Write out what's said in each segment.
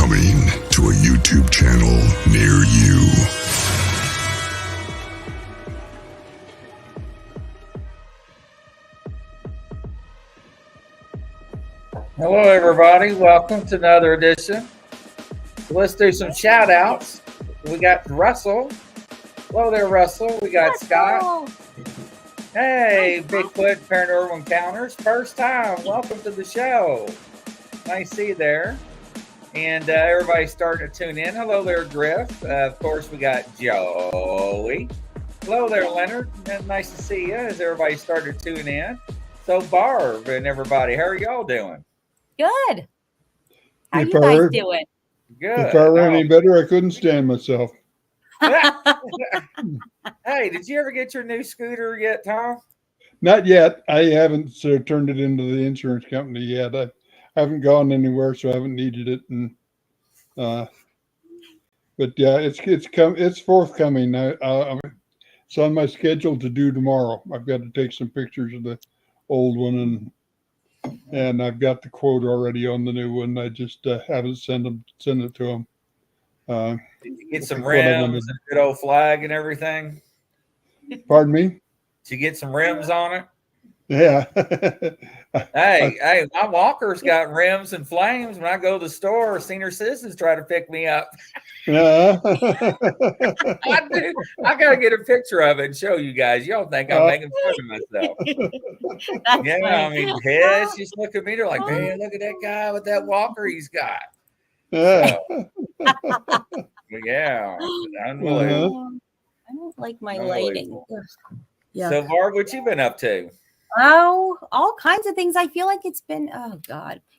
Coming to a YouTube channel near you. Hello, everybody. Welcome to another edition. So let's do some shout outs. We got Russell. Hello there, Russell. We got Scott. Hey, Bigfoot Paranormal Encounters. First time. Welcome to the show. Nice to see you there. And everybody's starting to tune in. Hello there, Griff. Of course, we got Joey. Hello there, Leonard. Nice to see you as everybody started tuning in. So, Barb and everybody, how are y'all doing? Good. How you guys doing? Good. If I were any better, I couldn't stand myself. Hey, did you ever get your new scooter yet, Tom? Not yet. I haven't turned it into the insurance company yet. I haven't gone anywhere, so I haven't needed it. And but yeah, it's forthcoming. It's on my schedule to do tomorrow. I've got to take some pictures of the old one, and I've got the quote already on the new one. I just haven't send it to them. Did you get some rims and a good old flag and everything? Pardon me? Did you get some rims on it? Yeah. Hey, my walker's got rims and flames. When I go to the store, senior citizens try to pick me up. Yeah. I do. I got to get a picture of it and show you guys. Y'all think I'm making fun of myself. Yeah, funny. I mean, kids just look at me. They're like, man, look at that guy with that walker he's got. So, yeah, unbelievable. I don't like my lighting. Yeah. So, Barb, what you been up to? Oh, all kinds of things. I feel like it's been,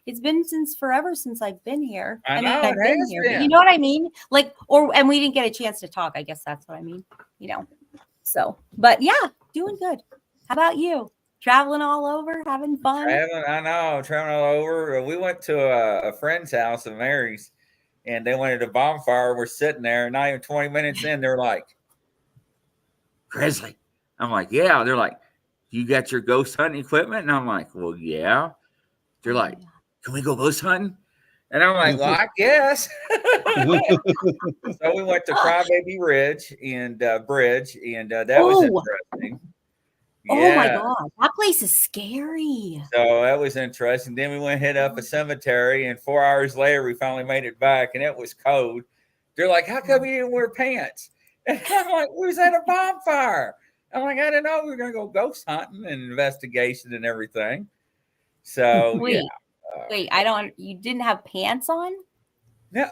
it's been forever since I've been here. I know, I've been here. But you know what I mean? Like, and we didn't get a chance to talk. I guess that's what I mean. So, but yeah, doing good. How about you? Traveling all over, having fun? Traveling all over. We went to a friend's house of Mary's, and they wanted a bonfire. We're sitting there, not even 20 minutes in, they're like, Grizzly. I'm like, yeah. They're like, you got your ghost hunting equipment? And I'm like, well, yeah. They're like, can we go ghost hunting? And I'm like, well, I guess. So we went to Crybaby Ridge and Bridge, and that was interesting. Oh my God, that place is scary. So that was interesting. Then we went hit up a cemetery, and 4 hours later, we finally made it back, and it was cold. They're like, how come you didn't wear pants? And I'm like, we was at a bonfire. I'm like, I didn't know we were going to go ghost hunting and investigation and everything. So, wait, you didn't have pants on? No.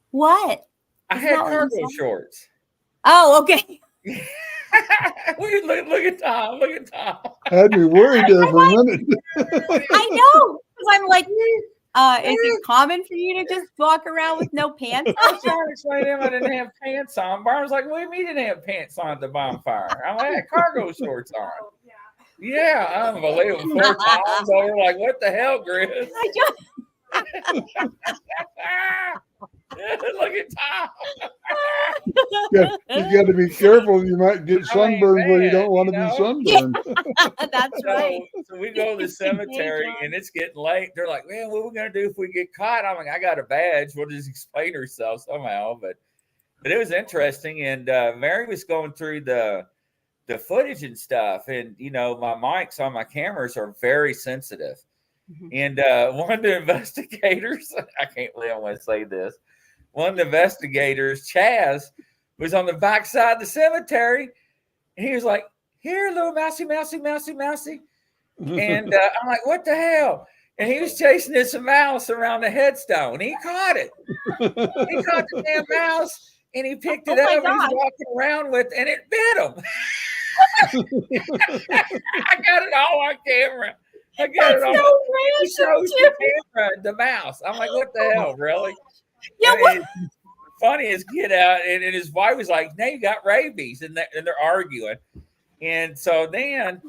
What? I had cargo shorts. Oh, okay. Look at Tom. Look at Tom. I had me worried there for a minute. I know. Because I'm like, is it common for you to just walk around with no pants on? I was trying to explain to him I didn't have pants on. Brian was like, what do you mean you didn't have pants on at the bonfire? I'm like, I had cargo shorts on. Yeah, unbelievable. 4 times over, like, what the hell, Grizz? Look at Tom. You got to be careful. You might get sunburned where you don't want to be sunburned. Yeah, that's right. So we go to the cemetery and it's getting late. They're like, man, what are we going to do if we get caught? I'm like, I got a badge. We'll just explain ourselves somehow. But it was interesting. And Mary was going through the footage and stuff. And, my mics on my cameras are very sensitive. Mm-hmm. And one of the investigators, I can't believe I'm going to say this. One of the investigators, Chaz, was on the backside of the cemetery. And he was like, here, little mousy, mousy, mousy, mousy. And I'm like, what the hell? And he was chasing this mouse around the headstone. He caught it. He caught the damn mouse, and he picked it up and he's walking around with it, and it bit him. I got it all on camera. I got it all. He shows the camera, the mouse. I'm like, what the hell, really? Yeah, funny as get out, and his wife was like, "Now you got rabies," and they're arguing, and so then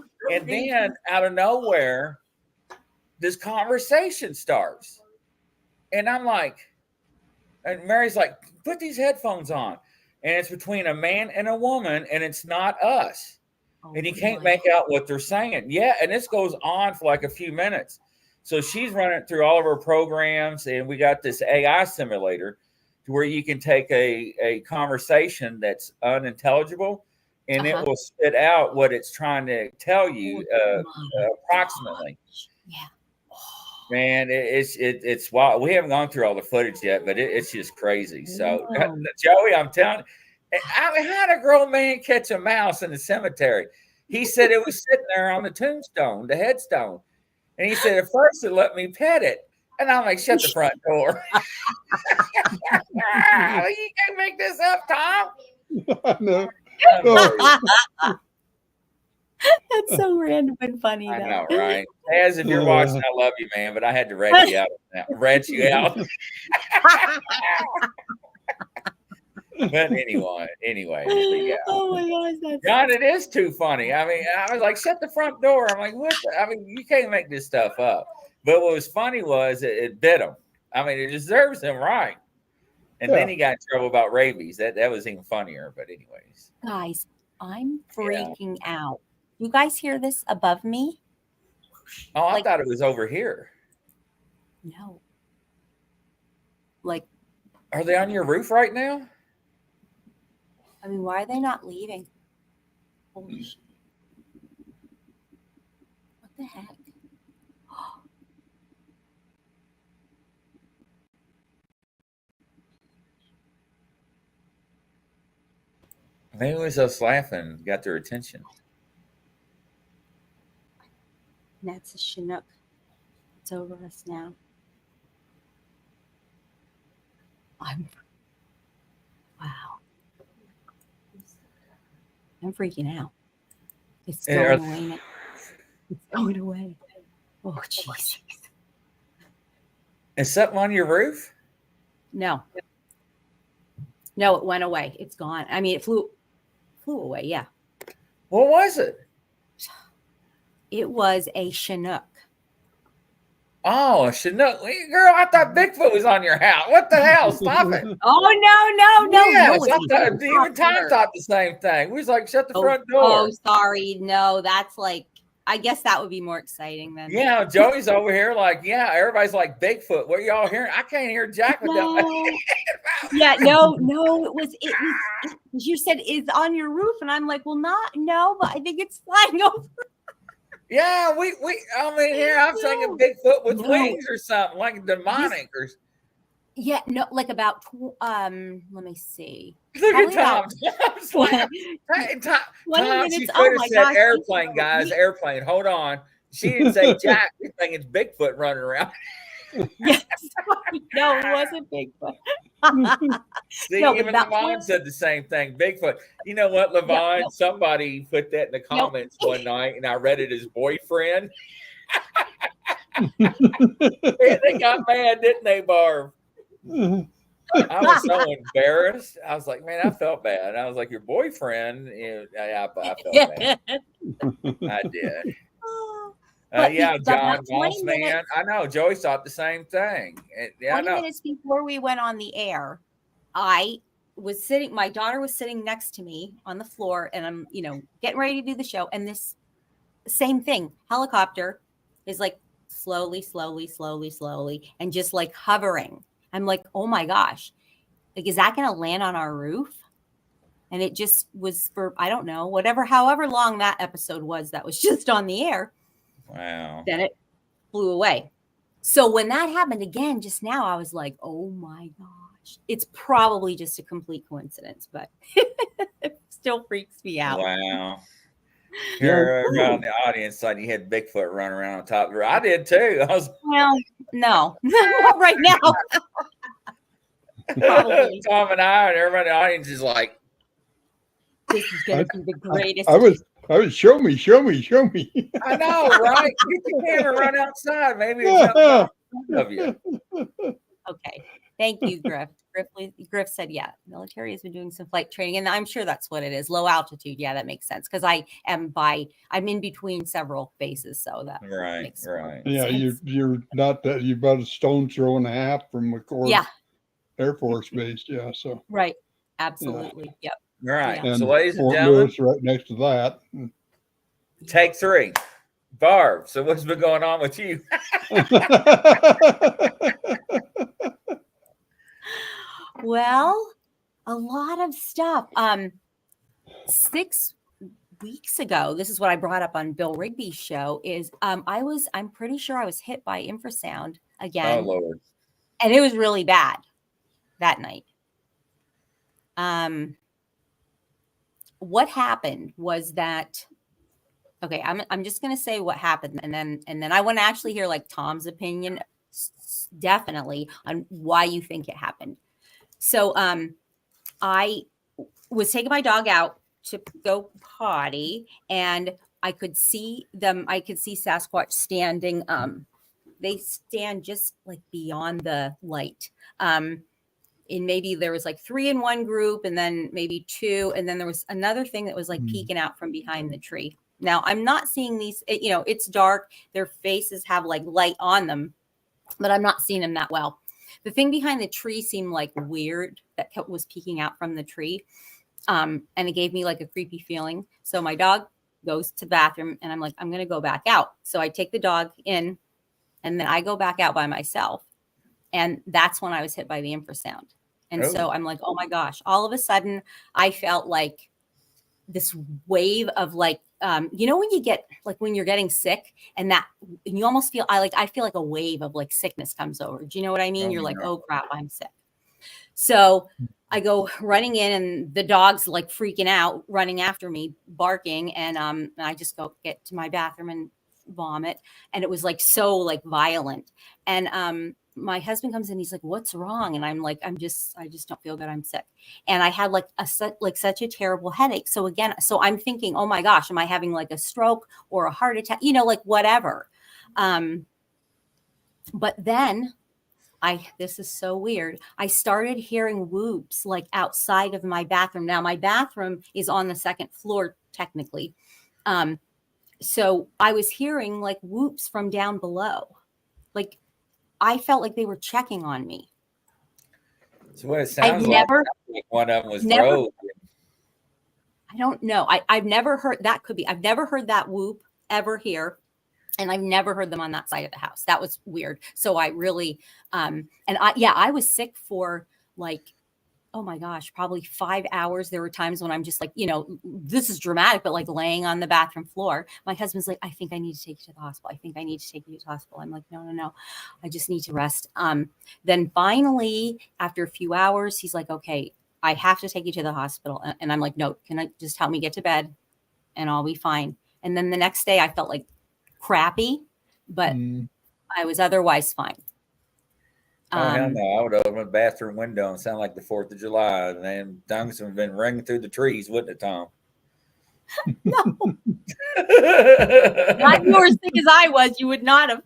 out of nowhere, this conversation starts, and I'm like, and Mary's like, "Put these headphones on," and it's between a man and a woman, and it's not us, and you can't make out what they're saying. Yeah, and this goes on for like a few minutes. So she's running through all of her programs, and we got this AI simulator to where you can take a conversation that's unintelligible, and it will spit out what it's trying to tell you approximately. Yeah. Man, it's wild. We haven't gone through all the footage yet, but it's just crazy. So, Joey, I'm telling you, how did a grown man catch a mouse in the cemetery? He said it was sitting there on the tombstone, the headstone. And he said, at first it let me pet it. And I'm like, shut the front door. You can't make this up, Tom. No. That's so random and funny. I know, right? As if you're watching, I love you, man, but I had to rat you out. But anyway. Yeah. Oh my gosh, that's John, it is too funny. I mean, I was like, shut the front door. I'm like, what? You can't make this stuff up. But what was funny was it bit him. I mean, it deserves him, right? And then he got in trouble about rabies. That was even funnier. But anyways, guys, I'm freaking out. You guys hear this above me? Oh, I thought it was over here. No. Are they on your roof right now? I mean, why are they not leaving? Holy shit. What the heck? Maybe it was us laughing, got their attention. That's a Chinook. It's over us now. Wow. I'm freaking out. It's going away now. It's going away. Oh, jeez. Is something on your roof? No, it went away. It's gone. I mean, it flew away. Yeah. What was it? It was a Chinook. Oh, a Chinook. Girl, I thought Bigfoot was on your house. What the hell? Stop it. Oh, no. Yes, even Tom thought the same thing. We was like, shut the front door. Oh, sorry. No, that's I guess that would be more exciting than. Yeah, Joey's over here everybody's like Bigfoot. What are y'all hearing? I can't hear Jack with that. Yeah, no, it was you said it's on your roof, and I'm like, well, no, but I think it's flying over. Yeah, here I'm thinking Bigfoot with wings or something, like demonic or. Yeah, no, like about let me see. Look at Tom. Tom, she could have said airplane, guys. Airplane. Hold on. She didn't say Jack. She's thinking it's Bigfoot running around. Yes. No, it wasn't Bigfoot. See, even Levon said the same thing. Bigfoot. You know what, Levon? Somebody put that in the comments one night, and I read it as boyfriend. They got mad, didn't they, Barb? I was so embarrassed. I was like, man, I felt bad. I was like, your boyfriend? I felt bad. I did. John Moss, man. I know. Joey thought the same thing. 20 minutes before we went on the air, I was sitting, my daughter was sitting next to me on the floor, and I'm, getting ready to do the show. And this same thing, helicopter is like slowly, and just like hovering. I'm like, oh my gosh, is that going to land on our roof? And it just was for, I don't know, however long that episode was that was just on the air. Wow. Then it flew away. So when that happened again just now, I was like, oh my gosh, it's probably just a complete coincidence, but it still freaks me out. Wow. Here around the audience side, you had Bigfoot running around on top of her. I did too. Well, no, not right now. Tom and I and everybody in the audience is like, this is going to be the greatest. I was show me. I know, right? Get the camera, run outside. Maybe it's of you. Okay. Thank you, Griff. Griff said, yeah, military has been doing some flight training, and I'm sure that's what it is. Low altitude. Yeah, that makes sense. Because I'm in between several bases. So that makes right. Yeah, you're not that, you're about a stone's throw and a half from McCord Air Force Base. Yeah. So. Right. Absolutely. Yeah. Yep. Right. And so ladies and Fort gentlemen, Lewis right next to that. take 3. Barb, so what's been going on with you? Well, a lot of stuff. 6 weeks ago, this is what I brought up on Bill Rigby's show, is I'm pretty sure I was hit by infrasound again. Oh Lord. And it was really bad that night. What happened was that, okay, I'm just gonna say what happened, and then I want to actually hear like Tom's opinion, definitely, on why you think it happened. So I was taking my dog out to go potty, and I could see Sasquatch standing. They stand just like beyond the light. And maybe there was like 3 in one group, and then maybe 2, and then there was another thing that was like peeking out from behind the tree. Now I'm not seeing these, it's dark. Their faces have like light on them, but I'm not seeing them that well. The thing behind the tree seemed like weird that was peeking out from the tree. And it gave me like a creepy feeling. So my dog goes to the bathroom, and I'm like, I'm going to go back out. So I take the dog in, and then I go back out by myself. And that's when I was hit by the infrasound. And so I'm like, oh my gosh, all of a sudden I felt like this wave of like, when you get like, when you're getting sick, and you almost feel, I feel like a wave of like sickness comes over. Do you know what I mean? You're like, oh crap, I'm sick. So I go running in, and the dog's like freaking out, running after me, barking. And I just go get to my bathroom and vomit. And it was like, so like violent. And, my husband comes in, he's like, what's wrong? And I'm like, I just don't feel good. I'm sick. And I had like such a terrible headache. So I'm thinking, oh my gosh, am I having like a stroke or a heart attack? Like whatever. But then this is so weird. I started hearing whoops like outside of my bathroom. Now my bathroom is on the 2nd floor, technically. So I was hearing like whoops from down below. Like, I felt like they were checking on me. So what it sounds like one of them was rogue. I don't know. I've never heard that. I've never heard that whoop ever here. And I've never heard them on that side of the house. That was weird. So I really, I was sick for like, oh my gosh, probably 5 hours. There were times when I'm just like, this is dramatic, but like laying on the bathroom floor. My husband's like, I think I need to take you to the hospital. I think I need to take you to the hospital. I'm like, no. I just need to rest. Then finally, after a few hours, he's like, okay, I have to take you to the hospital. And I'm like, no, can I just help me get to bed and I'll be fine. And then the next day I felt like crappy, but I was otherwise fine. Oh, hell no. I would open a bathroom window and sound like the 4th of July. And then tongues have been ringing through the trees, wouldn't it, Tom? No. Not you were as sick as I was. You would not have.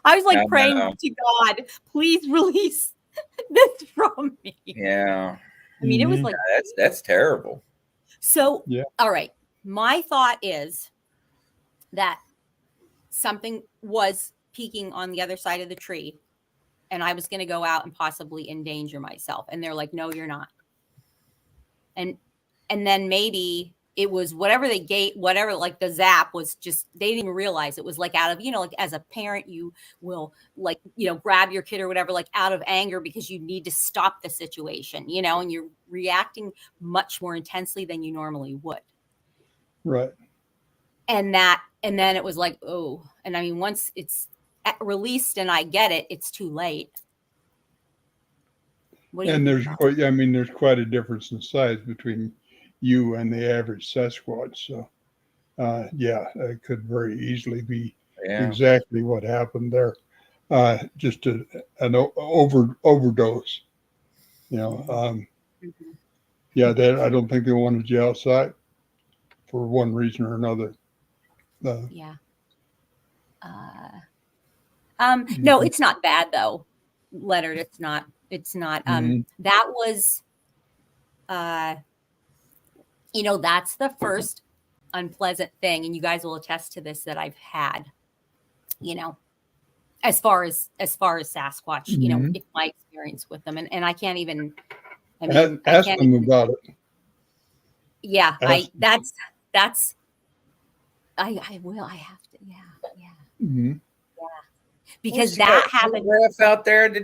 I was like praying to God, please release this from me. Yeah. I mean, it was like. That's terrible. So, all right. My thought is that something was peeking on the other side of the tree, and I was going to go out and possibly endanger myself. And they're like, no, you're not. And then maybe it was whatever like the zap was just, they didn't even realize it was like out of, like as a parent, you will like, grab your kid or whatever, like out of anger because you need to stop the situation, and you're reacting much more intensely than you normally would. Right. And then it was like, oh, and I mean, once it's released and I get it, it's too late. There's quite a difference in size between you and the average Sasquatch. So, it could very easily be exactly what happened there. Just an overdose. That I don't think they wanted you outside for one reason or another. No, it's not bad though, Leonard. It's not. That was, that's the first unpleasant thing, and you guys will attest to this, that I've had, as far as Sasquatch, in my experience with them, and I can't even. Ask them about it. Yeah, I will. I have to. Yeah. Mhm. because that happened. Telegraph out there. What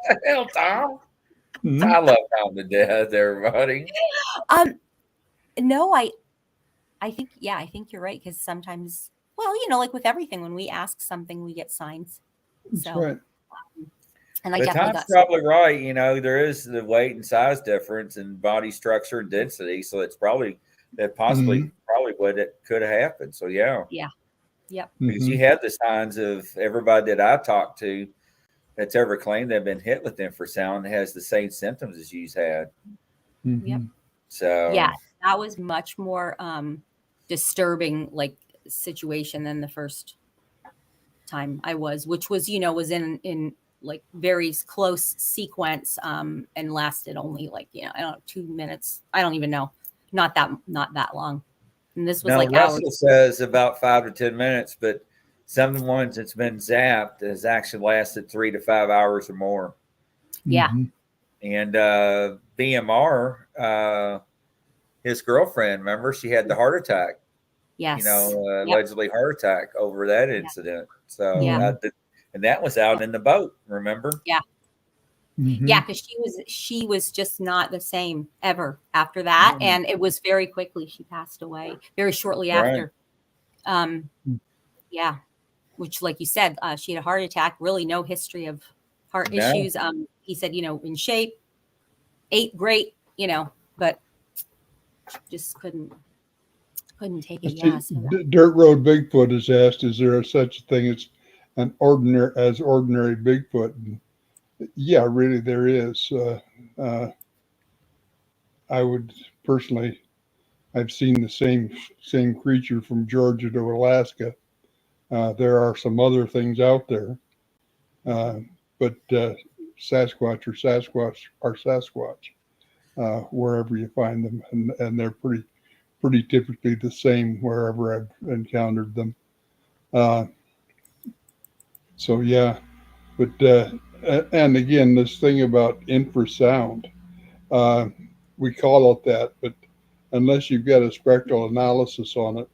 the hell, Tom? Mhm. I love Tom to death, everybody. No, I think, yeah, I think you're right. Because sometimes, well, like with everything, when we ask something, we get signs. That's So, right. and I But definitely Tom's got probably right. There is the weight and size difference and body structure and density. So it's probably Mhm. probably what it could have happened. So yeah, yeah, yep, because you Mhm. have the signs of everybody that I talked to that's ever claimed they've been hit with infrasound has the same symptoms as you've had. yep, Mhm. So yeah. That was much more disturbing, like situation than the first time I was, which was was in like very close sequence, and lasted only like I don't know 2 minutes. I don't even know, not that long. And this was no, like hours. Russell says about 5 to 10 minutes, but some of the ones that's been zapped has actually lasted 3 to 5 hours or more. Yeah, Mhm. And BMR, his girlfriend, remember, she had the heart attack. yes, yep, Allegedly heart attack over that yeah, incident. So, yeah, and that was out in the boat. Remember? yeah. Yeah, Mhm. because she was just not the same ever after that, and it was very quickly she passed away very shortly Right. after. Um, yeah, which, like you said, she had a heart attack. Really, no history of heart No. issues. He said, in shape, ate great, but just couldn't take it. Yeah, See, so Dirt Road Bigfoot is asked, is there such a thing as ordinary Bigfoot? And yeah, really, there is. I would personally, I've seen the same creature from Georgia to Alaska. There are some other things out there, uh, but Sasquatch are Sasquatch wherever you find them, and they're pretty typically the same wherever I've encountered them. Uh, so yeah, but and again, this thing about infrasound, uh, we call it that, but unless you've got a spectral analysis on it,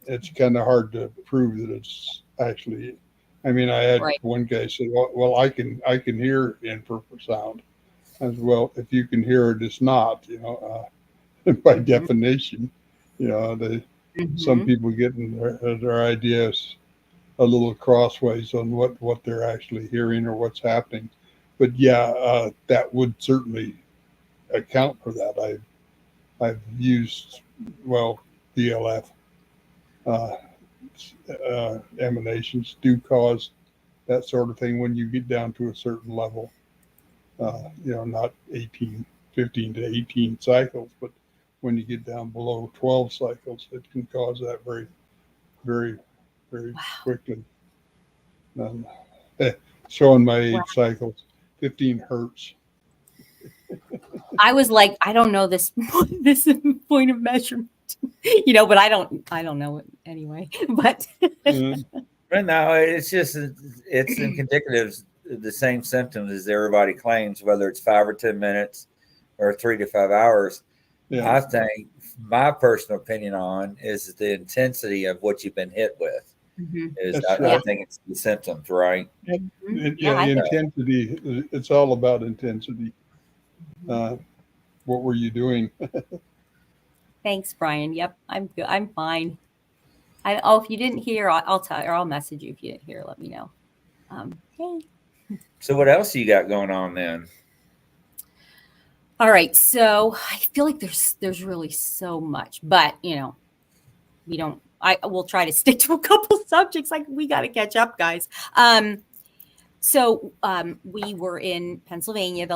it's kind of hard to prove that it's actually. I mean, I had right. one guy say, "Well, I can hear infrasound." As well, if you can hear it, it's not. By Hmm. definition, some Hmm. people getting their ideas a little crossways on what they're actually hearing or what's happening. But yeah, that would certainly account for that. I've used DLF uh, emanations do cause that sort of thing when you get down to a certain level. Not 18, 15 to 18 cycles, but when you get down below 12 cycles, it can cause that very, very, very quickly. Um, Showing my Wow. 8 cycles, 15 hertz. I was like, I don't know this this point of measurement, but I don't know it anyway. But Mm, But no, it's indicative of the same symptoms as everybody claims, whether it's 5 or 10 minutes or 3 to 5 hours. yeah, I think my personal opinion on is the intensity of what you've been hit with. Mhm. Is that's I Yeah, right. think it's the symptoms, right? yeah, Yeah, I think intensity. It's all about intensity. Uh, what were you doing? thanks, Brian. Yep, I'm good. I'm fine. Oh, if you didn't hear, I'll tell, or I'll message you if you didn't hear. Let me know. Hey. So what else you got going on then? All right. So I feel like there's really so much, but we don't. I will try to stick to a couple subjects. Like we got to catch up, guys. So we were in Pennsylvania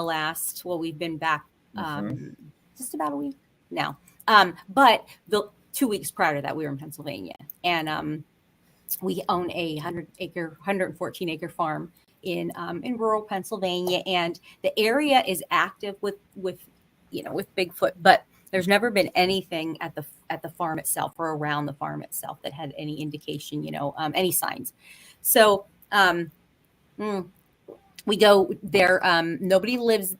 we've been back Mm-hmm. just about a week now. But the 2 weeks prior to that, we were in Pennsylvania, and we own a 114 acre farm in rural Pennsylvania, and the area is active with Bigfoot, but there's never been anything at the farm itself or around the farm itself that had any indication, any signs. So we go there. Nobody lives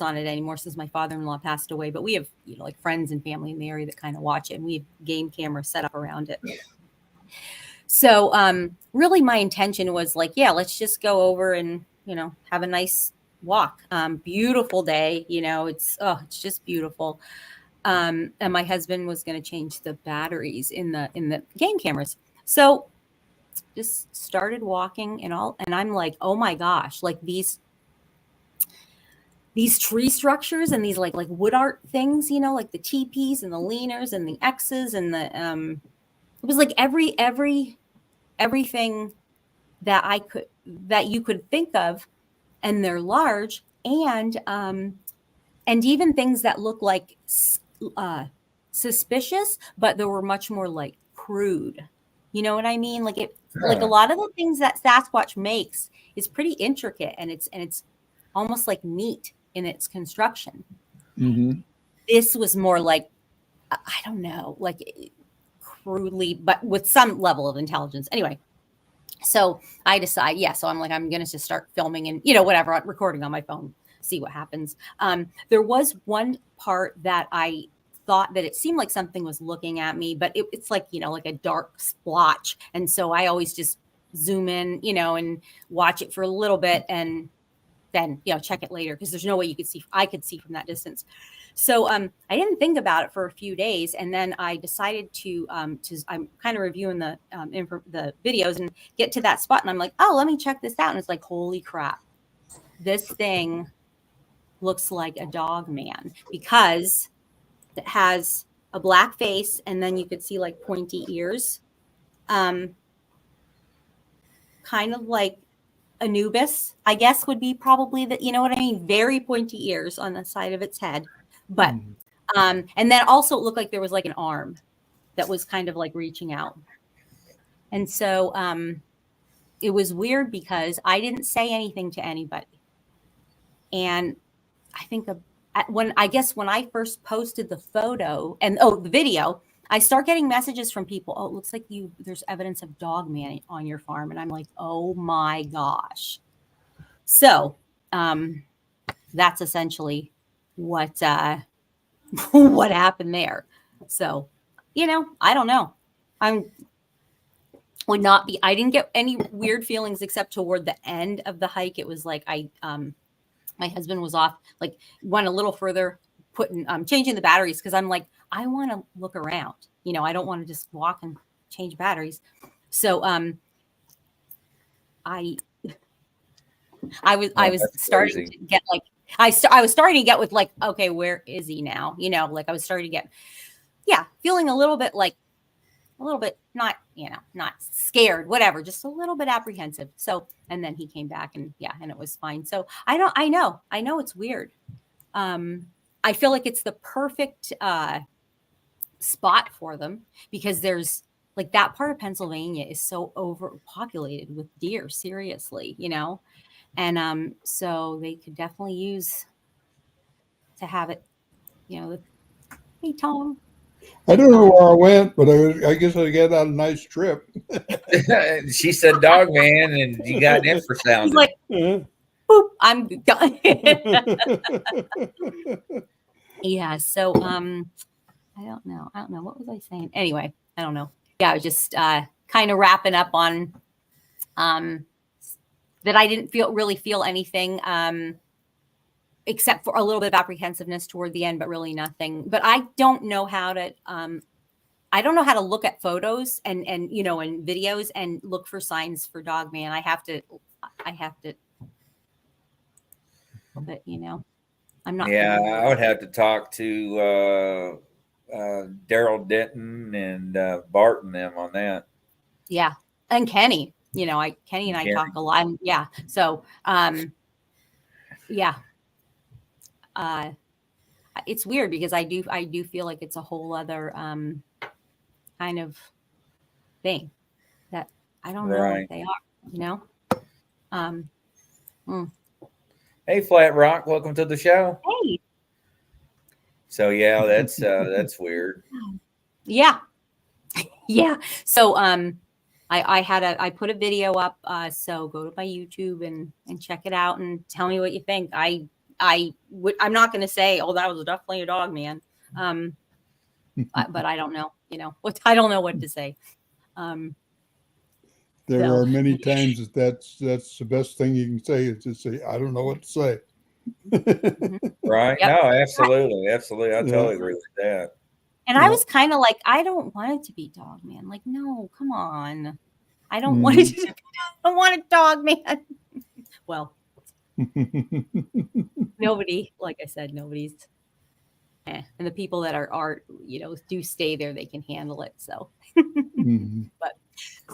on it anymore since my father-in-law passed away, but we have, like friends and family in the area that kind of watch it, and we have game cameras set up around it. So really my intention was like, yeah, let's just go over and, have a nice walk. Beautiful day, it's just beautiful. And my husband was going to change the batteries in the game cameras. So just started walking and I'm like, oh my gosh, like these tree structures and these like wood art things, like the teepees and the leaners and the X's and the it was like everything that you could think of, and they're large, and even things that look like suspicious, but they were much more like crude. You know what I mean? Like like a lot of the things that Sasquatch makes is pretty intricate, and it's almost like neat in its construction. Mm-hmm. This was more like, I don't know, like crudely, but with some level of intelligence. Anyway, so I decide, so I'm like, I'm going to just start filming and, whatever, recording on my phone, see what happens. There was one part that I thought that it seemed like something was looking at me, but it's like, like a dark splotch. And so I always just zoom in, and watch it for a little bit and then, check it later, because there's no way I could see from that distance. So I didn't think about it for a few days, and then I decided to I'm kind of reviewing the videos and get to that spot, and I'm like, oh, let me check this out. And it's like, holy crap, this thing looks like a dog man, because it has a black face, and then you could see like pointy ears, kind of like Anubis, I guess, would be probably that, what I mean? Very pointy ears on the side of its head. But, and then also it looked like there was like an arm that was kind of like reaching out. And so it was weird because I didn't say anything to anybody. And I think when I first posted the photo and the video, I start getting messages from people. Oh, it looks like there's evidence of dog man on your farm. And I'm like, oh my gosh. So that's essentially what what happened there. So, I don't know. I didn't get any weird feelings except toward the end of the hike. It was like my husband was off, like went a little further, changing the batteries, because I'm like, I want to look around. I don't want to just walk and change batteries. So I was starting to get like, I was starting to get with like, okay, where is he now? Like I was starting to get, feeling a little bit not, not scared, whatever, just a little bit apprehensive. So, and then he came back and and it was fine. So I know it's weird. I feel like it's the perfect spot for them, because there's like that part of Pennsylvania is so overpopulated with deer, seriously, and so they could definitely use to have it, hey Tom. I don't know where I went, but I guess I got on a nice trip. She said dog man, and you got an infrasound. He's like, boop, I'm done. Yeah, so I don't know. What was I saying? Anyway, I don't know. Yeah, I was just kind of wrapping up on that I didn't really feel anything except for a little bit of apprehensiveness toward the end, but really nothing. But I don't know how to look at photos and and videos and look for signs for dog man. I have to but I'm not. Yeah, I would have to talk to Daryl Denton and Bart and them on that. Yeah, and Kenny. Kenny and I talk a lot. Yeah, so it's weird because I do feel like it's a whole other kind of thing that I don't know what they are. Hey, Flat Rock, welcome to the show. Hey. So that's weird. Yeah. Yeah. So I put a video up. So go to my YouTube and check it out and tell me what you think. I'm not going to say, oh, that was definitely a dog man. But I don't know, I don't know what to say. There are many times that's the best thing you can say is to say, I don't know what to say. Right. Yep. No, absolutely. Absolutely. I totally agree with that. And I was kind of like, I don't want it to be dog man. Like, no, come on. I don't want it to be, I don't want a dog man. Well, nobody, like I said, nobody's. And the people that are do stay there, they can handle it. So, but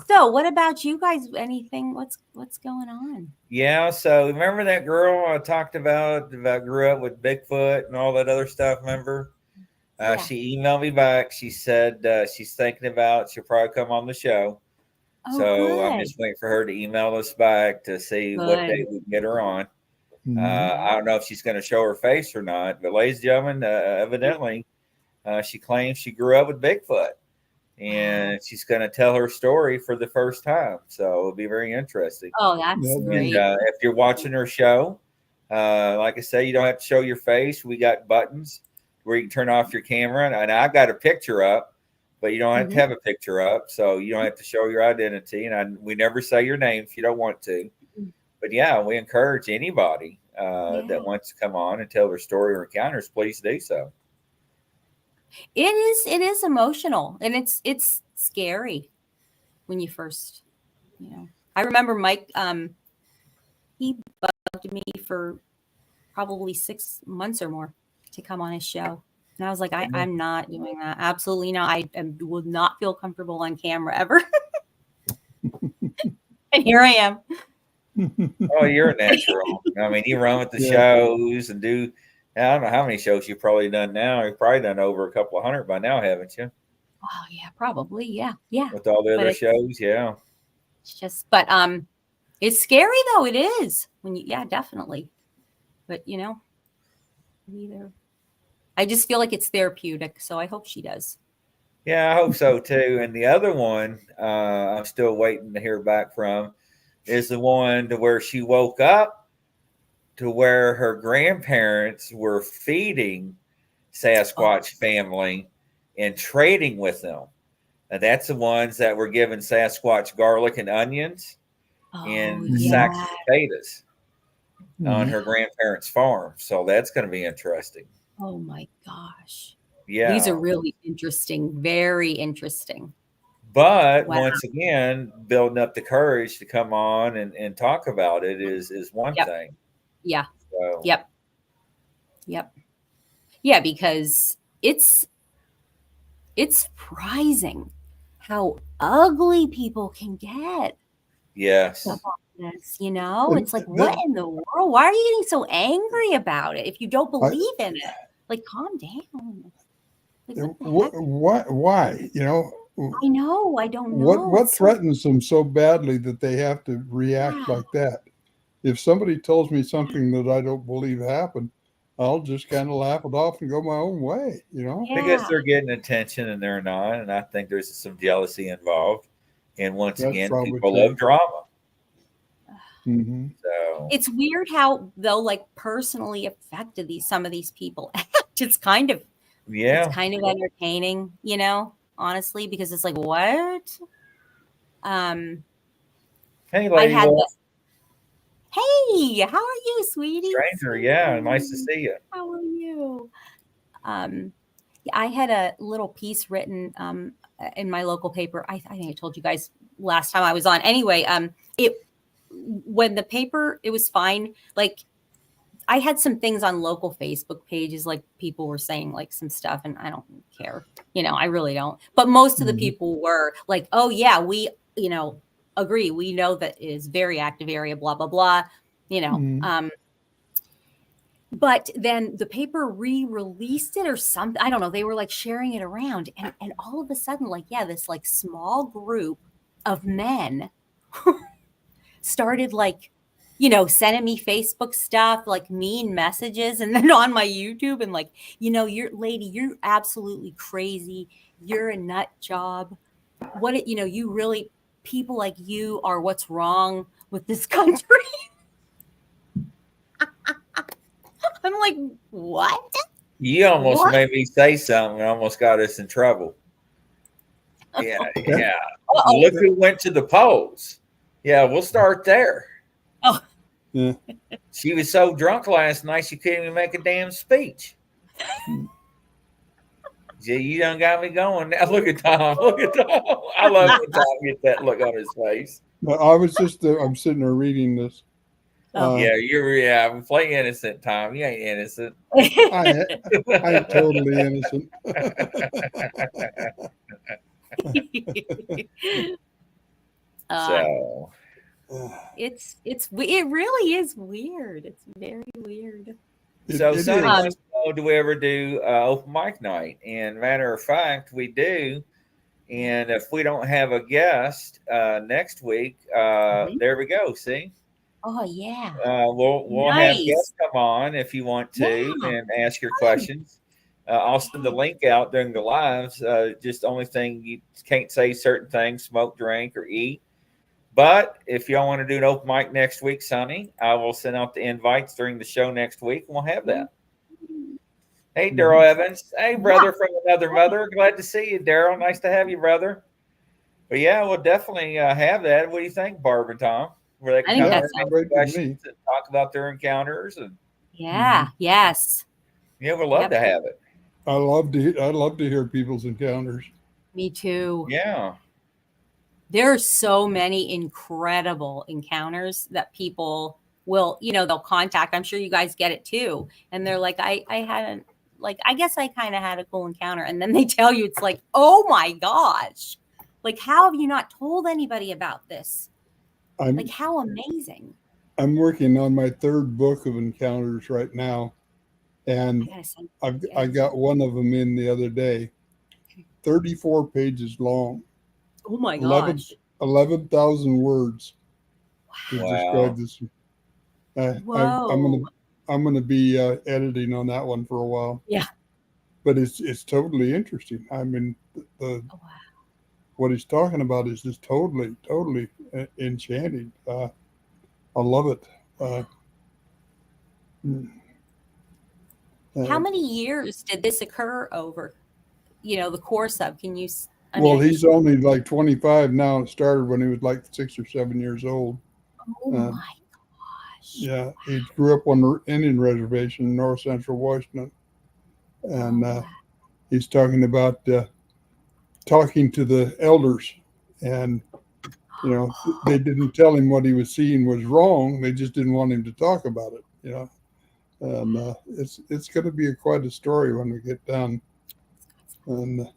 so what about you guys? Anything? What's going on? Yeah. So remember that girl I talked about grew up with Bigfoot and all that other stuff. Remember? Yeah. She emailed me back. She said she's thinking about. She'll probably come on the show. Oh, So good. I'm just waiting for her to email us back to see what day we can get her on. I don't know if she's going to show her face or not, but ladies and gentlemen, evidently, she claims she grew up with Bigfoot, and she's going to tell her story for the first time. So it'll be very interesting. Oh, that's great. And if you're watching her show, like I say, you don't have to show your face. We got buttons where you can turn off your camera, and I've got a picture up, but you don't have to have a picture up, so you don't have to show your identity. And we never say your name if you don't want to. But yeah, we encourage anybody that wants to come on and tell their story or encounters, please do so. It is emotional, and it's scary when you first, I remember Mike, he bugged me for probably 6 months or more to come on his show. And I was like, I'm not doing that. Absolutely not. I will not feel comfortable on camera ever. And here I am. Oh, you're a natural. I mean, you run with the shows and do, I don't know how many shows you've probably done now. You've probably done over a couple of hundred by now, haven't you? Oh, yeah, probably. Yeah. Yeah. With all the other shows. Yeah. It's just, but it's scary though. It is when definitely. But either. I just feel like it's therapeutic. So I hope she does. Yeah, I hope so too. And the other one I'm still waiting to hear back from is the one to where she woke up to where her grandparents were feeding Sasquatch family and trading with them. And that's the ones that were given Sasquatch garlic and onions and sacks of potatoes on her grandparents' farm. So that's going to be interesting. Oh my gosh. Yeah. These are really interesting. Very interesting. But once again, building up the courage to come on and talk about it is one thing. Yeah. So. Yep. Yeah, because it's surprising how ugly people can get. Yes. It's like, what in the world? Why are you getting so angry about it? If you don't believe in it, like, calm down. Like, why? I know. I don't know. What threatens them so badly that they have to react like that? If somebody tells me something that I don't believe happened, I'll just kind of laugh it off and go my own way, Because they're getting attention and they're not. And I think there's some jealousy involved. And once again, people love drama. So it's weird how, though, like, personally affected some of these people act. It's kind of entertaining, honestly, because it's like, what? Hey, lady. Hey, how are you, sweetie? Stranger, nice to see you. How are you? I had a little piece written in my local paper. I think I told you guys last time I was on. Anyway, when the paper, it was fine. Like, I had some things on local Facebook pages, like people were saying like some stuff, and I don't care. I really don't. But most of the people were like, oh yeah, we, agree. We know that it is very active area, blah, blah, blah, but then the paper re-released it or something. I don't know. They were like sharing it around, and all of a sudden, like, this like small group of men started like, sending me Facebook stuff, like mean messages, and then on my YouTube, and like, you're absolutely crazy. You're a nut job. You really people like you are what's wrong with this country. I'm like, what? You almost What? made me say something and almost got us in trouble. Yeah. Uh-oh. Look who went to the polls. Yeah, we'll start there. Oh. Yeah. She was so drunk last night she couldn't even make a damn speech. Yeah, you done got me going. Now look at Tom. Look at Tom. I love when Tom gets that look on his face. But I was just, I'm sitting there reading this. Yeah, play innocent, Tom. You ain't innocent. I'm totally innocent. So it really is weird. It's very weird. Sonny wants to know, do we ever do open mic night? And matter of fact, we do. And if we don't have a guest next week, there we go. See? Oh yeah. We'll have guests come on if you want to and ask your questions. I'll send the link out during the lives. Just the only thing, you can't say certain things, smoke, drink, or eat. But if y'all want to do an open mic next week, Sonny, I will send out the invites during the show next week, and we'll have that. Hey, Daryl Evans. Hey, brother from another mother. Glad to see you, Daryl. Nice to have you, brother. But yeah, we'll definitely have that. What do you think, Barb and Tom? Where they can come and questions and talk about their encounters. And yes. Yeah, we'd love to have it. I love to hear people's encounters. Me too. Yeah. There are so many incredible encounters that people will, they'll contact. I'm sure you guys get it too. And they're like, I guess I kind of had a cool encounter. And then they tell you, it's like, oh my gosh. Like, how have you not told anybody about this? How amazing. I'm working on my third book of encounters right now. And I got one of them in the other day, 34 pages long. Oh my gosh. 11,000 words to describe this. I'm gonna be editing on that one for a while. Yeah. But it's totally interesting. I mean, what he's talking about is just totally enchanting. I love it. How many years did this occur over? The course of? Can you? He's only like 25 now. It started when he was like 6 or 7 years old. Oh my gosh! Yeah, he grew up on the Indian reservation in north central Washington, and he's talking about talking to the elders, and they didn't tell him what he was seeing was wrong. They just didn't want him to talk about it. And it's going to be quite a story when we get done. And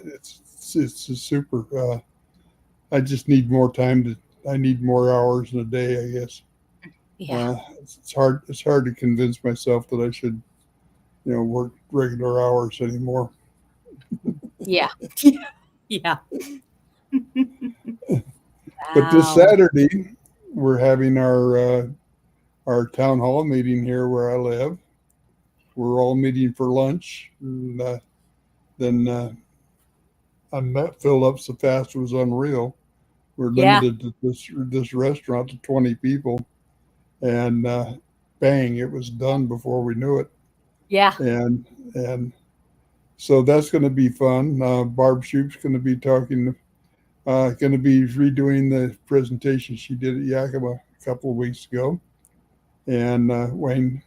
it's a super. I just need more time I need more hours in a day, I guess. Yeah. It's hard to convince myself that I should, work regular hours anymore. Yeah. Yeah. But this Saturday, we're having our town hall meeting here where I live. We're all meeting for lunch, and then I met filled up so fast it was unreal. We're limited to this restaurant to 20 people, and bang, it was done before we knew it. Yeah. And so that's going to be fun. Barb Shoup's going to be talking, going to be redoing the presentation she did at Yakima a couple of weeks ago, and Wayne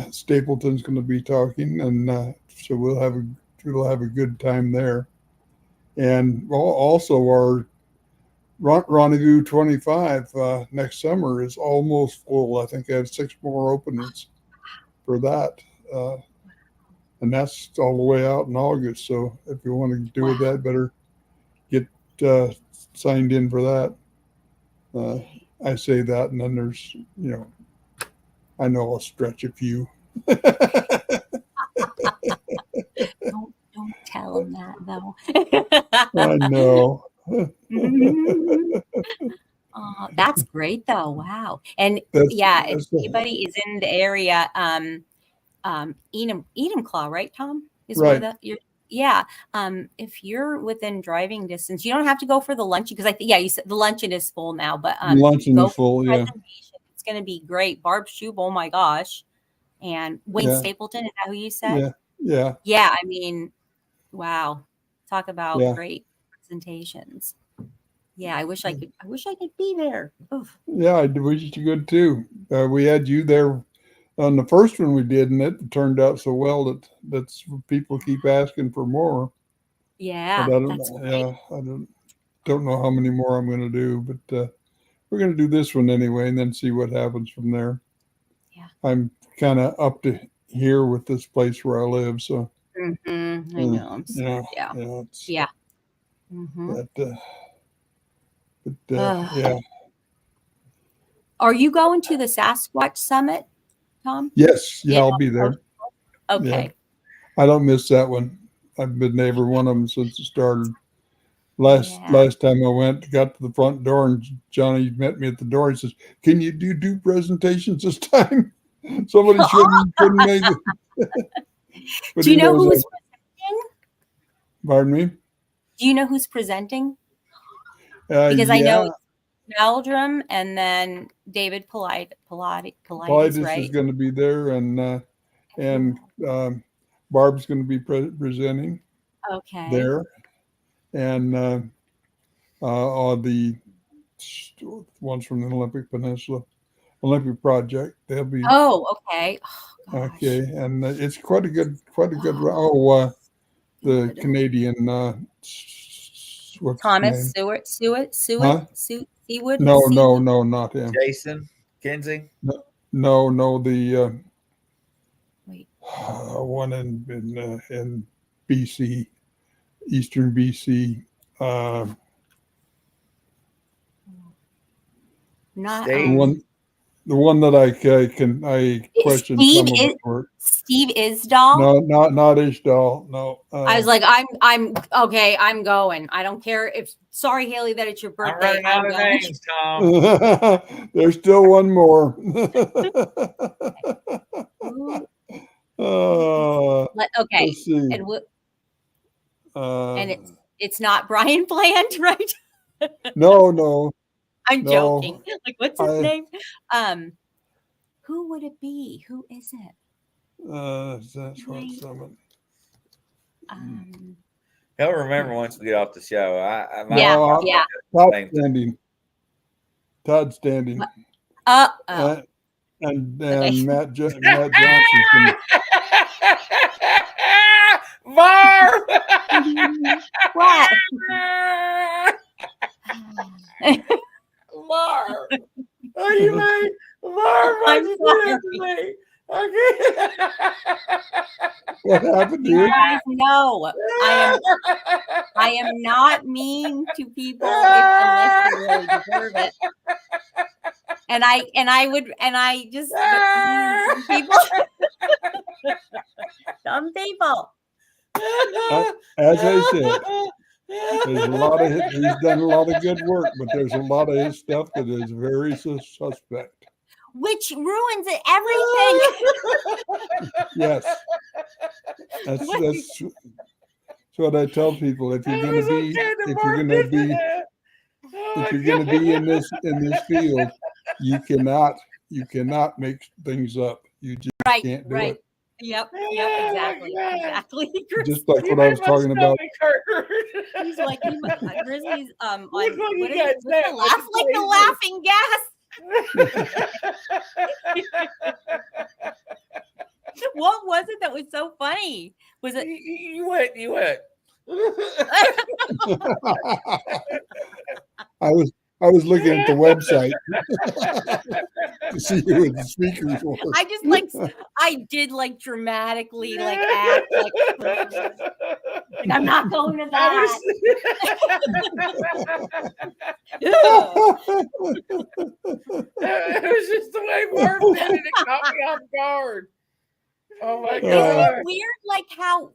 Stapleton's going to be talking, and so we'll have a good time there. And also our Rendezvous 25 next summer is almost full. I think I have 6 more openings for that, and that's all the way out in August. So if you want to do with that, better get signed in for that. I say that, and then there's I know I'll stretch a few. Don't tell him that though. I know. Oh, that's great though. Wow. And if anybody is in the area, Enumclaw, right, Tom? Is right. where yeah, if you're within driving distance, you don't have to go for the luncheon because you said the luncheon is full now, but Luncheon go is full, for the yeah. presentation. It's going to be great. Barb Schub, oh my gosh, and Wayne Yeah. Stapleton, is that who you said? Yeah. Yeah, I mean, wow, talk about Yeah. great presentations. Yeah, I wish I could be there. Oof. Yeah, I wish you could too. We had you there on the first one we did, and it turned out so well that's people keep asking for more. Yeah, But I don't that's know. great. Yeah, I don't know how many more I'm going to do, but we're going to do this one anyway, and then see what happens from there. Yeah. I'm kind of up to here with this place where I live, so I know. I'm sorry. Yeah. it's, Yeah. Mm-hmm. yeah. Are you going to the Sasquatch Summit, Tom? Yes, yeah, I'll be there. Okay. Yeah. I don't miss that one. I've been to every one of them since it started. Last time I went, got to the front door, and Johnny met me at the door. He says, "Can you do presentations this time?" Somebody couldn't make it. Do you know who's presenting? Pardon me? Do you know who's presenting? Because I know it's Meldrum and then David Pilates, right? is going to be there, and Barb's going to be presenting. Okay. There, and all the ones from the Olympic Peninsula, Olympic Project. They'll be. Oh, okay. Oh, okay, and it's quite a good. The Canadian. What's Thomas Seward. Seawood. No, not him. Jason Kinsey. No. The wait. One in BC, Eastern BC. Not the one that I question some of his work. Steve Isdall? No, not Isdall. No. I was like, I'm okay. I'm going. I don't care if. Sorry, Haley, that it's your birthday. I'm running out of names, Tom. There's still one more. Okay. Let's see. And it's not Brian Bland, right? No. I'm joking. Like, what's his name? Who would it be? Who is it? That's what someone. He'll remember once we get off the show. Yeah. Todd Standing. And okay. Matt Johnson. Barb! What? Barb! Oh, you made Barb! I'm sorry. Okay. What happened to you? You guys know I am not mean to people unless they really deserve it. And I just some people. As I said, there's he's done a lot of good work, but there's a lot of his stuff that is very suspect. Which ruins everything. Yes. That's what I tell people. If you're gonna be in this field, you cannot make things up. You just can't do it. Yep, exactly. Just like what I was talking about. He's like Grizzly's what is the laugh like the laughing gas? What was it that was so funny? Was it you went. I was looking at the website to see who the speakers were. I did dramatically act like I'm not going to that. It was just the way Mark did it. It caught me off guard. Oh my God. It's weird how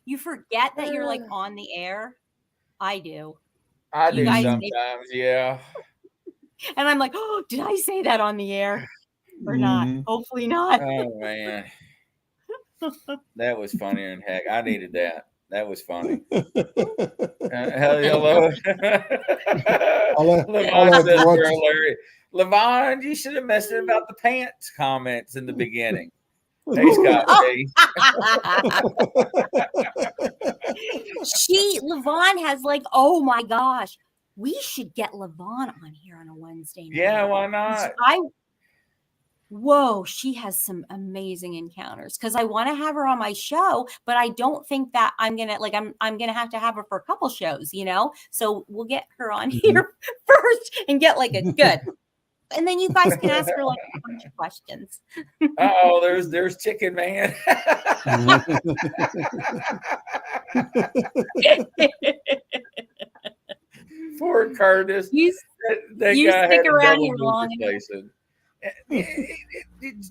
you forget that you're on the air. I do. I do sometimes, yeah. And I'm like, oh, did I say that on the air or not? Hopefully not. Oh man. That was funnier than heck. I needed that. That was funny. Hello. Levon says we're hilarious. Levon, you should have messed about the pants comments in the beginning. Hey, Scott. Levon has like, oh my gosh, we should get Levon on here on a Wednesday night. Yeah, why not? Whoa, she has some amazing encounters because I want to have her on my show, but I don't think that I'm gonna have to have her for a couple shows, So we'll get her on here first and get like a good, and then you guys can ask her like a bunch of questions. Oh, there's Chicken Man. Poor Curtis. You stick around here long enough.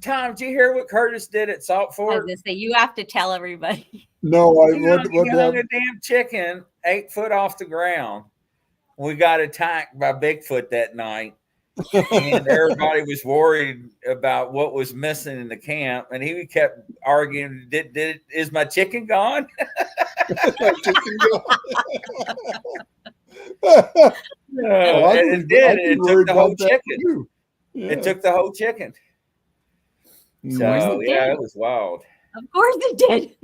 Tom, did you hear what Curtis did at Salt Fork? I was gonna say, you have to tell everybody. No, he hung a damn chicken 8 foot off the ground. We got attacked by Bigfoot that night, and everybody was worried about what was missing in the camp. And he kept arguing, "Is my chicken gone?" It did. It took the whole chicken. Yeah. It took the whole chicken. So yeah, it was wild. Of course it did.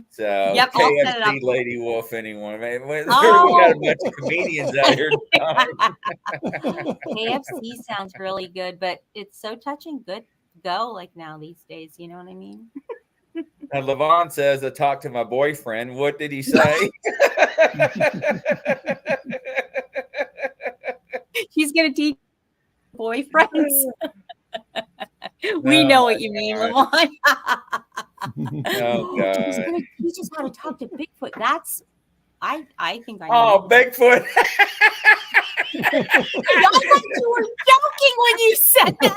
So KFC Lady Wolf, anyone? Man, we got a bunch of comedians out here. KFC sounds really good, but it's so touch and go like now these days. You know what I mean? And Levon says, "I talked to my boyfriend." What did he say? She's gonna teach boyfriends. We know what you mean, Levon. Oh God! He just got to talk to Bigfoot. I think I know. Oh, Bigfoot! I thought you were joking when you said that.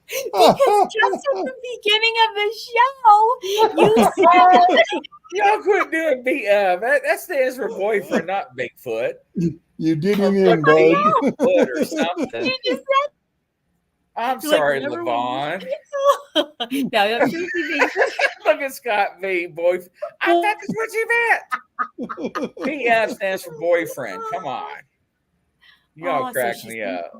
Because just at the beginning of the show, you said y'all quit doing that stands for boyfriend, not Bigfoot. You did him in, bud. Or something. You just said. I'm sorry, Levon. No, look at Scott V. Boyfriend. I thought that's what you meant. BF stands for boyfriend. Come on. Y'all crack me up.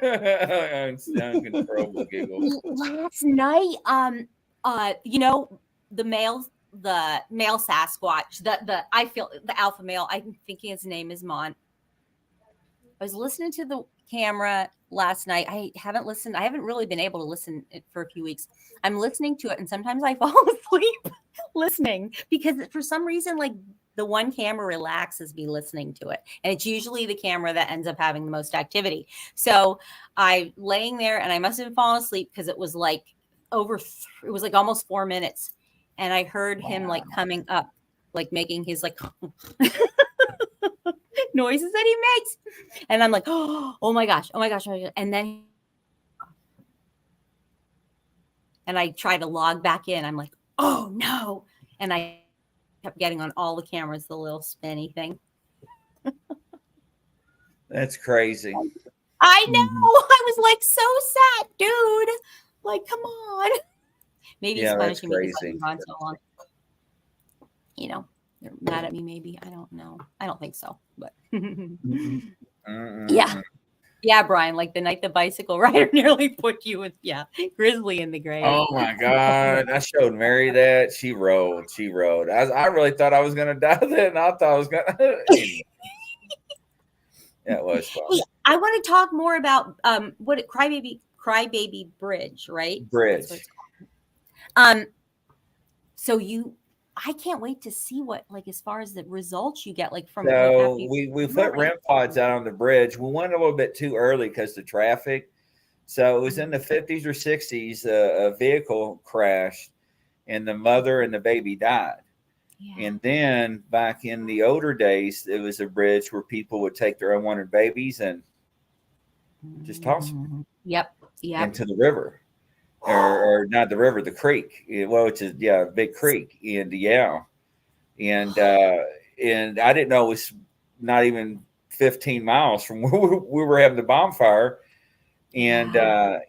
Uncontrollable giggles. Last night, the male Sasquatch, the alpha male, I'm thinking his name is Mon. I was listening to the camera last night. I haven't really been able to listen for a few weeks. I'm listening to it, and sometimes I fall asleep listening because for some reason, like the one camera relaxes me listening to it. And it's usually the camera that ends up having the most activity. So I laying there and I must have fallen asleep because it was like it was like almost 4 minutes. And I heard him like coming up, like making his like noises that he makes. And I'm like, oh my gosh. And then I try to log back in. I'm like, oh no. And I kept getting on all the cameras, the little spinny thing. That's crazy. I know. I was like so sad, dude. Like, come on. Maybe it's punishing me because I've been gone so long. They're mad at me, maybe. I don't know. I don't think so, but yeah. Yeah, Brian, like the night the bicycle rider nearly put you with, grizzly in the grave. Oh my God. I showed Mary that. She rode. I really thought I was going to die then. And I thought I was going to. Yeah, it was fun. Hey, I want to talk more about Crybaby Bridge, right? Bridge. So I can't wait to see what, like, as far as the results you get, like, from. So we put REM pods out on the bridge. We went a little bit too early because of traffic. So it was in the 50s or 60s. A vehicle crashed, and the mother and the baby died. Yeah. And then back in the older days, it was a bridge where people would take their unwanted babies and just toss them. Yep. Into the river. Or not the river, the creek. Well, it's a big creek, and and I didn't know it was not even 15 miles from where we were having the bonfire, and I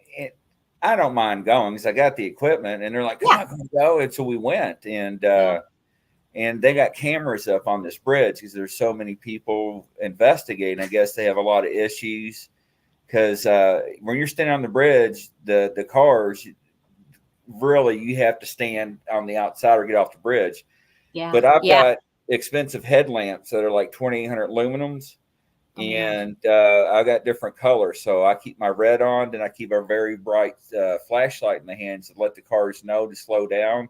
I don't mind going because I got the equipment, and they're like, "Come on, go!" And so we went, and they got cameras up on this bridge because there's so many people investigating. I guess they have a lot of issues because when you're standing on the bridge, the cars, really, you have to stand on the outside or get off the bridge. Yeah. But I've got expensive headlamps that are like 2,800 lumens. And I got different colors, so I keep my red on, then I keep a very bright flashlight in the hands to let the cars know to slow down,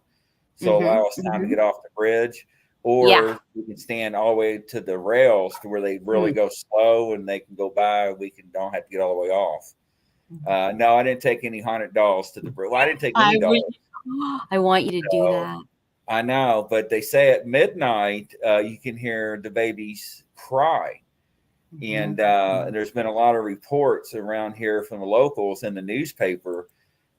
so allow us time to get off the bridge, or we can stand all the way to the rails to where they really go slow and they can go by. We don't have to get all the way off. No, I didn't take any $100 to the bridge. Well, I didn't take any dollars. I want you to do that. I know, but they say at midnight you can hear the babies cry. And there's been a lot of reports around here from the locals in the newspaper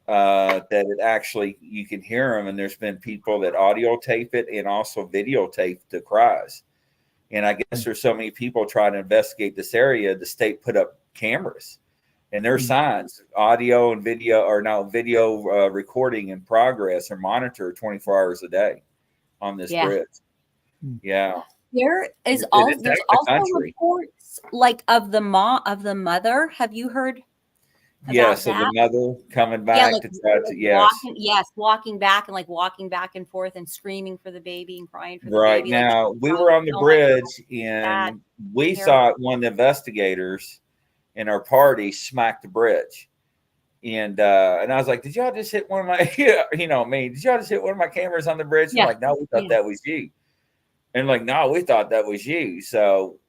that it actually, you can hear them. And there's been people that audio tape it and also videotape the cries. And I guess there's so many people trying to investigate this area. The state put up cameras and there's signs, audio and video, or now video recording in progress or monitored 24 hours a day on this bridge. Yeah. There's also reports like of the mother. Have you heard? Yes, of the mother coming back to try to walking back and forth and screaming for the baby and crying for the baby. Right now, we were on the bridge and we saw one of the investigators in our party smack the bridge. And I was like, did y'all just hit one of my, did y'all just hit one of my cameras on the bridge? Yeah. Like, no, we thought that was you. And like, no, we thought that was you. So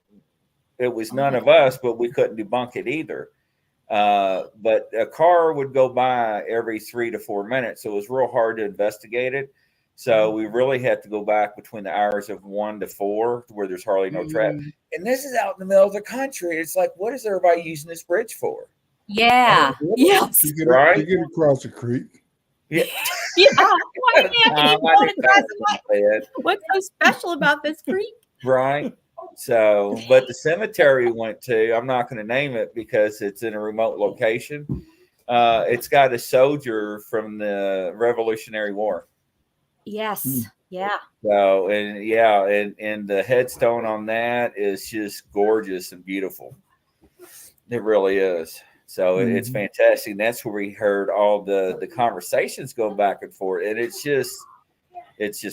it was none of us, but we couldn't debunk it either. But a car would go by every 3 to 4 minutes. So it was real hard to investigate it. So we really had to go back between the hours of 1 to 4 where there's hardly no traffic. And this is out in the middle of the country. It's like, what is everybody using this bridge for? Yeah. Yes. You get across a creek. Yeah. What's so special about this creek? Right. So, but the cemetery we went to, I'm not going to name it because it's in a remote location. It's got a soldier from the Revolutionary War. Yes. Yeah. So, and the headstone on that is just gorgeous and beautiful. It really is. So it's fantastic. And that's where we heard all the conversations go back and forth. And it's just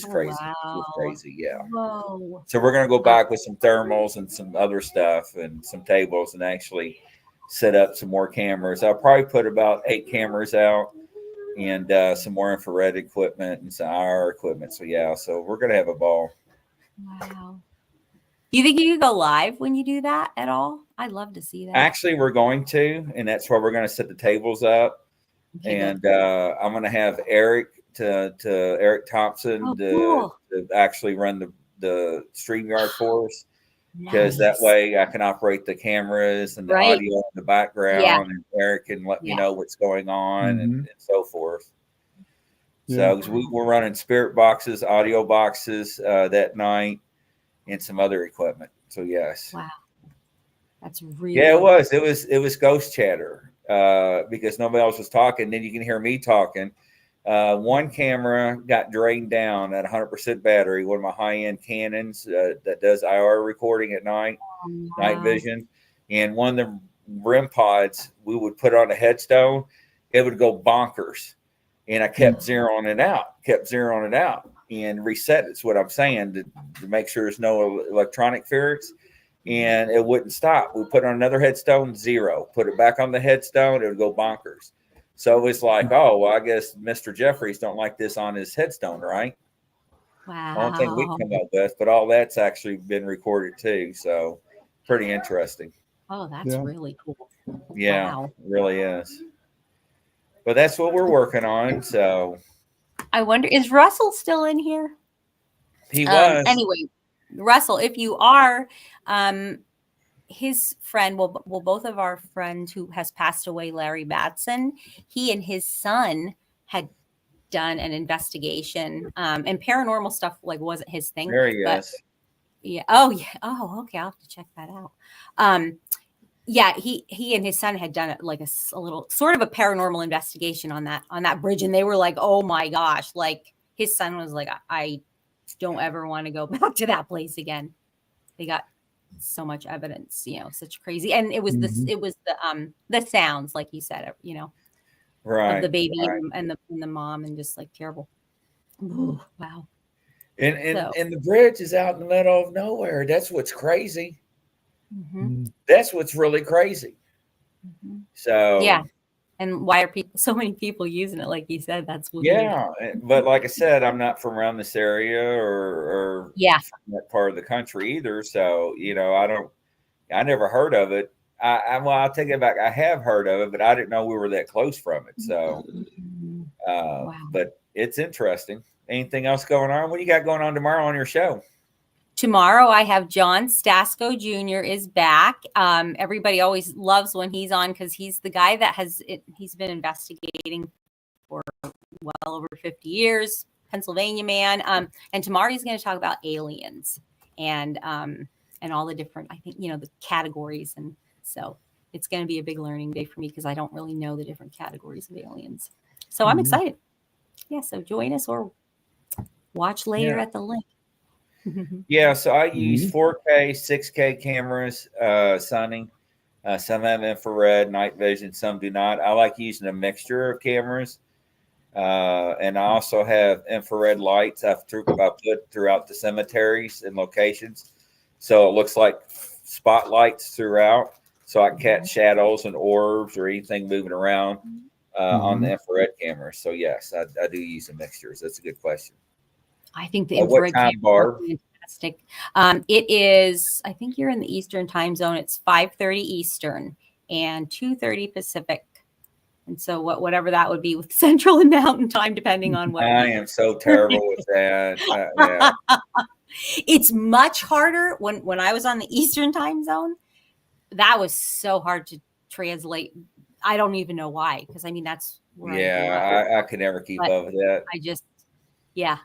crazy. Wow. It's crazy. Yeah. Whoa. So we're going to go back with some thermals and some other stuff and some tables and actually set up some more cameras. I'll probably put about 8 cameras out and some more infrared equipment and some IR equipment. So so we're going to have a ball. Wow. Do you think you could go live when you do that at all? I'd love to see that. Actually, we're going to, and that's why we're going to set the tables up. Okay, and I'm going to have Eric Eric Thompson to actually run the StreamYard for us, because that way I can operate the cameras and the audio in the background, and Eric can let me know what's going on and so forth. So we're running spirit boxes, audio boxes that night, and some other equipment. So yes. Wow. That's really it was ghost chatter because nobody else was talking. Then you can hear me talking. One camera got drained down at 100% battery. One of my high-end Canons that does IR recording at night, night vision, and one of the REM pods we would put on a headstone, it would go bonkers, and I kept zeroing it out, and reset. It's what I'm saying to make sure there's no electronic interference. And it wouldn't stop. We put on another headstone, 0. Put it back on the headstone, it would go bonkers. So it was like, I guess Mr. Jeffries don't like this on his headstone, right? Wow. I don't think we can come up with, but all that's actually been recorded too. So pretty interesting. Oh, that's really cool. Yeah, it really is. But that's what we're working on. So I wonder, is Russell still in here? He was. Anyway, Russell, if you are, his friend, both of our friend who has passed away, Larry Batson, he and his son had done an investigation, and paranormal stuff wasn't his thing. There he is. Yeah. Oh, yeah. Oh, okay. I'll have to check that out. yeah, he and his son had done it like a little sort of a paranormal investigation on that bridge, and they were like, oh my gosh, like his son was like, I don't ever want to go back to that place again. They got so much evidence, such crazy, and it was the sounds, like you said, right, of the baby right. and the mom, and just like terrible. Ooh, wow. And the bridge is out in the middle of nowhere. That's what's crazy. Mm-hmm. That's what's really crazy. Mm-hmm. So yeah. And why are so many people using it? Like you said, that's weird. Yeah, but like I said, I'm not from around this area or from that part of the country either. So I never heard of it. I'll take it back. I have heard of it, but I didn't know we were that close from it. So, wow. But it's interesting. Anything else going on? What do you got going on tomorrow on your show? Tomorrow, I have John Stasko Jr. is back. Everybody always loves when he's on because he's the guy that he's been investigating for well over 50 years, Pennsylvania man. And tomorrow he's going to talk about aliens and all the different, I think, the categories. And so it's going to be a big learning day for me because I don't really know the different categories of aliens. So I'm excited. Yeah. So join us or watch later at the link. Yeah, so I use 4K, 6K cameras, sunning. Some have infrared, night vision, some do not. I like using a mixture of cameras. And I also have infrared lights I've put throughout the cemeteries and locations. So it looks like spotlights throughout. So I can catch shadows and orbs or anything moving around on the infrared cameras. So yes, I do use the mixtures. That's a good question. I think the infrared camera is fantastic. It is, I think you're in the Eastern time zone. It's 5:30 Eastern and 2:30 Pacific. And so whatever that would be with Central and Mountain time, depending on what. I am so terrible with that. Yeah. It's much harder when I was on the Eastern time zone. That was so hard to translate. I don't even know why, because I mean, that's where I could never keep up with that. Yeah.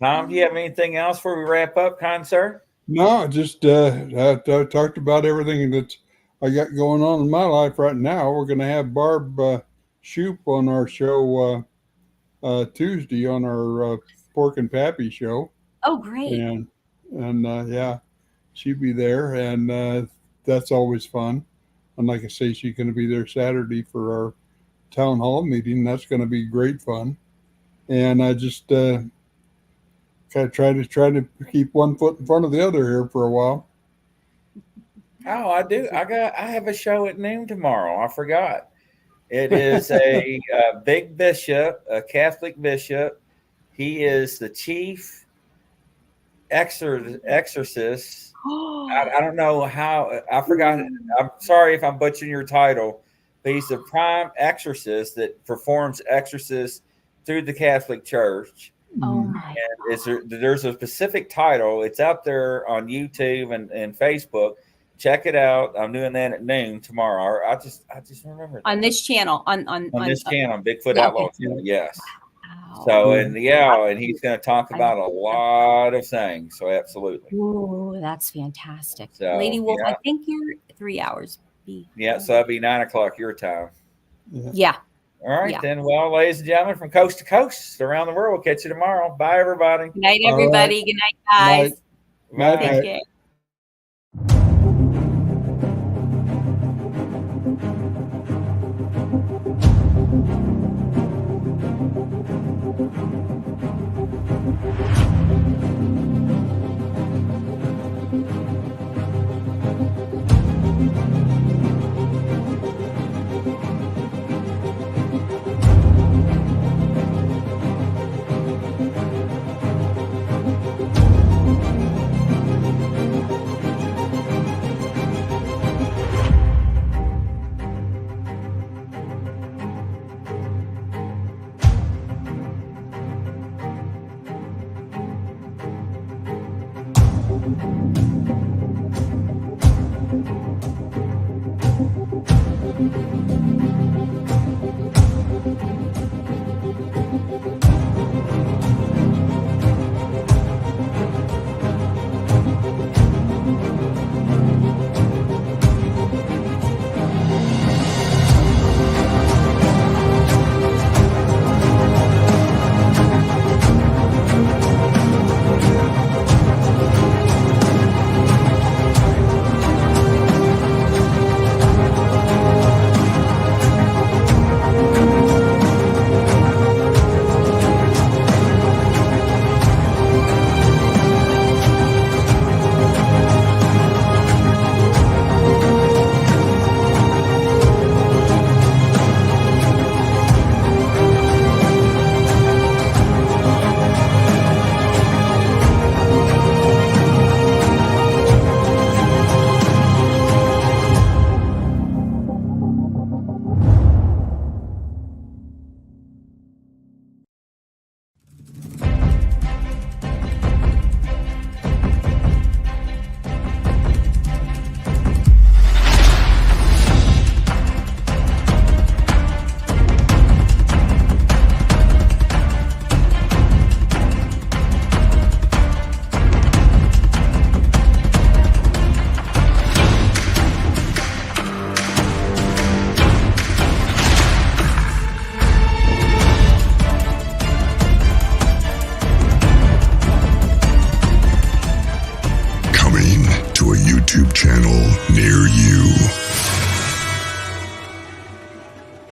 Tom, do you have anything else before we wrap up, kind sir? No, just I talked about everything that I got going on in my life right now. We're going to have Barb Shoop on our show Tuesday on our Pork and Pappy show. Oh, great! And yeah, she'll be there, and that's always fun. And like I say, she's going to be there Saturday for our town hall meeting. That's going to be great fun. And I just kind of try to keep one foot in front of the other here for a while. Oh, I do. I have a show at noon tomorrow. I forgot. It is a big bishop, a Catholic bishop. He is the chief exorcist. I don't know how. I forgot. I'm sorry if I'm butchering your title, but he's the prime exorcist that performs exorcists through the Catholic Church. Oh my! And there's a specific title. It's out there on YouTube and Facebook. Check it out. I'm doing that at noon tomorrow. I just remember that. On this channel on this channel, Bigfoot Outlaw channel. Yes. Wow. So and he's going to talk about a lot of things. So absolutely. Oh, that's fantastic, so, Lady Wolf. I think you're 3 hours. Yeah, so that'd be 9 o'clock your time. Yeah. All right, then. Well, ladies and gentlemen, from coast to coast around the world, we'll catch you tomorrow. Bye, everybody. Good night, everybody. Good night, guys. Night. Take care.